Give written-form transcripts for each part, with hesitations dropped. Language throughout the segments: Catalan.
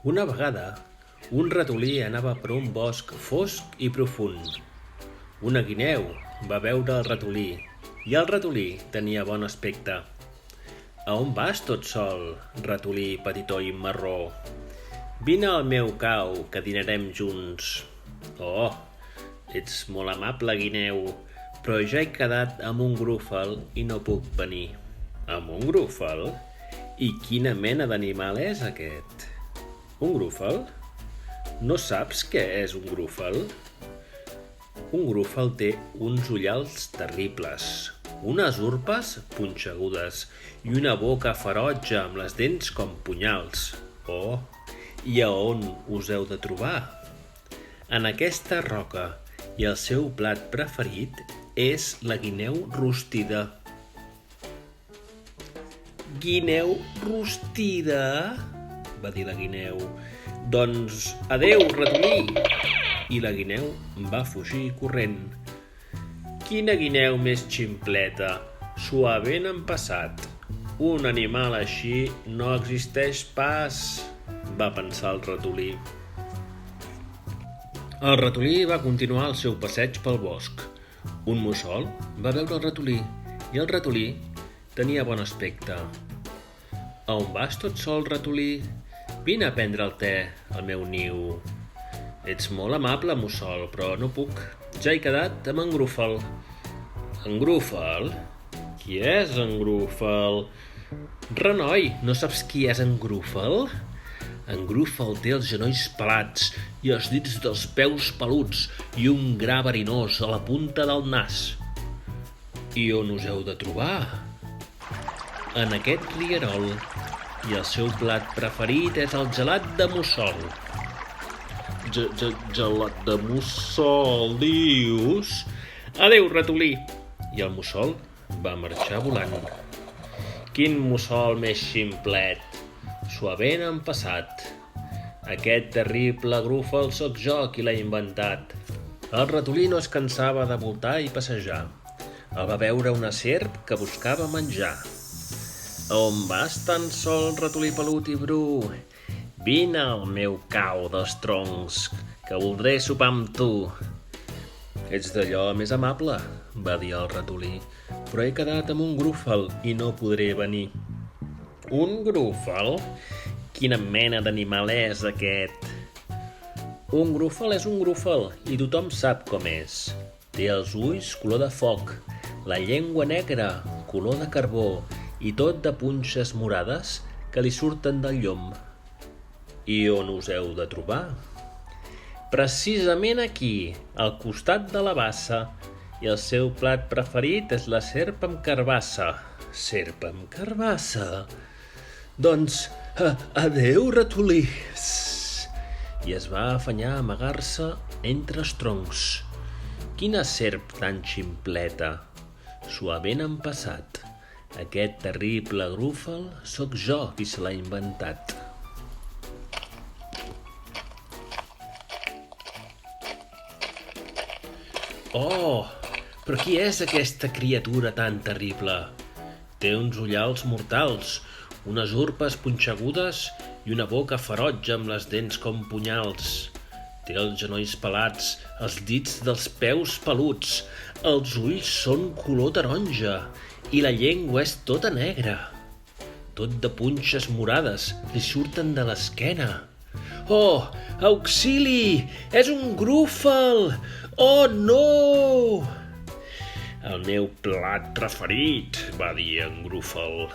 Una vegada, un ratolí anava per un bosc fosc i profund. Una guineu va veure el ratolí i el ratolí tenia bon aspecte. «A on vas tot sol, ratolí petitó i marró? Vine al meu cau, que dinarem junts». «Oh, ets molt amable, guineu, però ja he quedat amb un grúfol i no puc venir». «Amb un grúfol? I quina mena d'animal és aquest?» «Un grúfol? No saps què és un grúfol?» Un grúfol té uns ullals terribles, unes urpes punxegudes i una boca ferotge amb les dents com punyals. «Oh, i a on us heu de trobar?» «En aquesta roca, i el seu plat preferit és la guineu rostida». «Guineu rostida?» va dir la guineu. «Doncs adeu, ratolí!» I la guineu va fugir corrent. «Quina guineu més ximpleta! S'ho ha ben empassat. Un animal així no existeix pas», va pensar el ratolí. El ratolí va continuar el seu passeig pel bosc. Un mussol va veure el ratolí i el ratolí tenia bon aspecte. «A on vas tot sol, ratolí? Vine a prendre el te al meu niu». «Ets molt amable, mussol, però no puc. Ja he quedat amb en grúfol». «En grúfol? Qui és en grúfol?» «Renoi, no saps qui és en grúfol?» En grúfol té els genolls pelats i els dits dels peus peluts i un gra verinós a la punta del nas. «I on us heu de trobar?» «En aquest rierol, i el seu plat preferit és el gelat de mussol». «Gelat de mussol, dius?» «Adeu, ratolí!» I el mussol va marxar volant. «Quin mussol més ximplet! S'ho ha ben empassat. Aquest terrible grúfol sóc jo qui l'ha inventat». El ratolí no es cansava de voltar i passejar. El va veure una serp que buscava menjar. «A on vas tan sol, ratolí pelut i bru? Vine al meu cau dels troncs, que voldré sopar amb tu». «Ets d'allò més amable», va dir el ratolí, «però he quedat amb un grúfol i no podré venir». «Un grúfol? Quina mena d'animal és aquest?» «Un grúfol és un grúfol i tothom sap com és. Té els ulls color de foc, la llengua negra, color de carbó, i tot de punxes morades que li surten del llom». «I on us heu de trobar?» «Precisament aquí, al costat de la bassa, i el seu plat preferit és la serp amb carbassa». «Serp amb carbassa? Doncs adeu, ratolí!» I es va afanyar a amagar-se entre els troncs. «Quina serp tan ximpleta! S'ho ha ben empassat. Aquest terrible grúfol sóc jo qui se l'ha inventat». «Oh, però qui és aquesta criatura tan terrible? Té uns ullals mortals, unes urpes punxegudes i una boca ferotge amb les dents com punyals. Té els genolls pelats, els dits dels peus peluts, els ulls són color taronja i la llengua és tota negra. Tot de punxes morades li surten de l'esquena. Oh, auxili! És un grúfol! Oh, no!» «El meu plat preferit», va dir en grúfol.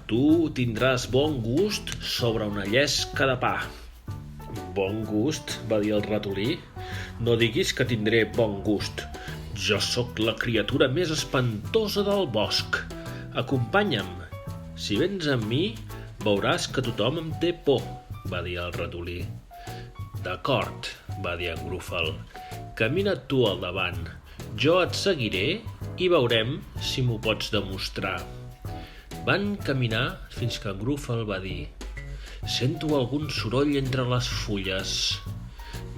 «Tu tindràs bon gust sobre una llesca de pa». «Bon gust?», va dir el ratolí. «No diguis que tindré bon gust. Jo sóc la criatura més espantosa del bosc. Acompanya'm. Si vens amb mi, veuràs que tothom em té por», va dir el ratolí. «D'acord», va dir en grúfol. «Camina tu al davant. Jo et seguiré i veurem si m'ho pots demostrar». Van caminar fins que en grúfol va dir: «Sento algun soroll entre les fulles».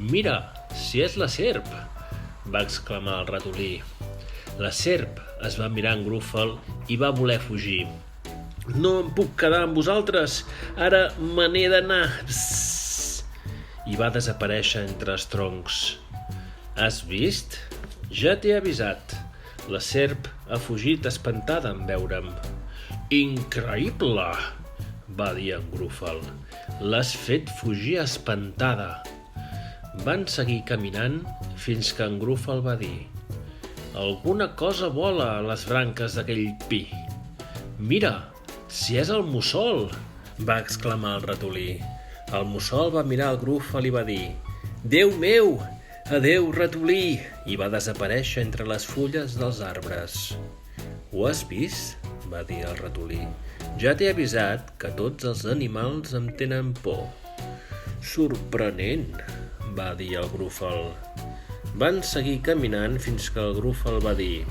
«Mira, si és la serp!», va exclamar el ratolí. La serp es va mirar en grúfol i va voler fugir. «No em puc quedar amb vosaltres, ara me n'he d'anar». i va desaparèixer entre els troncs. Has vist? Ja t'he avisat. La serp ha fugit espantada en veure'm. Increïble! Va dir en Grúfol. L'has fet fugir espantada. Van seguir caminant fins que en Grúfol va dir: alguna cosa vola a les branques d'aquell pi. Mira, si és el mussol! Va exclamar el ratolí. El mussol va mirar el Grúfol i va dir: Déu meu! Adéu, ratolí! I va desaparèixer entre les fulles dels arbres. Ho has vist? Va dir el ratolí. Ja t'he avisat que tots els animals em tenen por. Sorprenent, va dir el Grúfol. Van seguir caminant fins que el Grúfol va dir: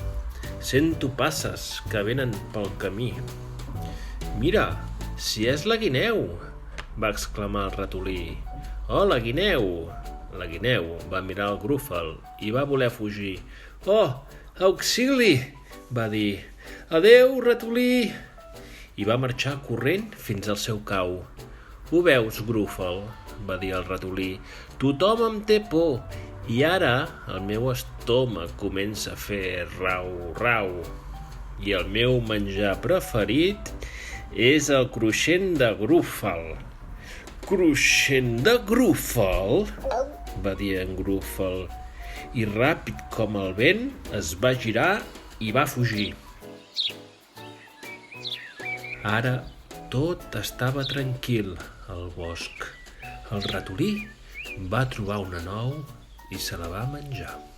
sento passes que venen pel camí. Mira, si és la guineu! Va exclamar el ratolí. Oh, la guineu! La guineu va mirar el Grúfol i va voler fugir. Oh, auxili! Va dir. Adéu, ratolí! I va marxar corrent fins al seu cau. Ho veus, Grúfol? Va dir el ratolí. Tothom em té por i ara el meu estómac comença a fer rau-rau. I el meu menjar preferit és el cruixent de Grúfol. Cruixent de Grúfol? Va dir en Grúfol. I ràpid com el vent es va girar i va fugir. Ara tot estava tranquil al bosc. El ratolí va trobar una nou i se la va menjar.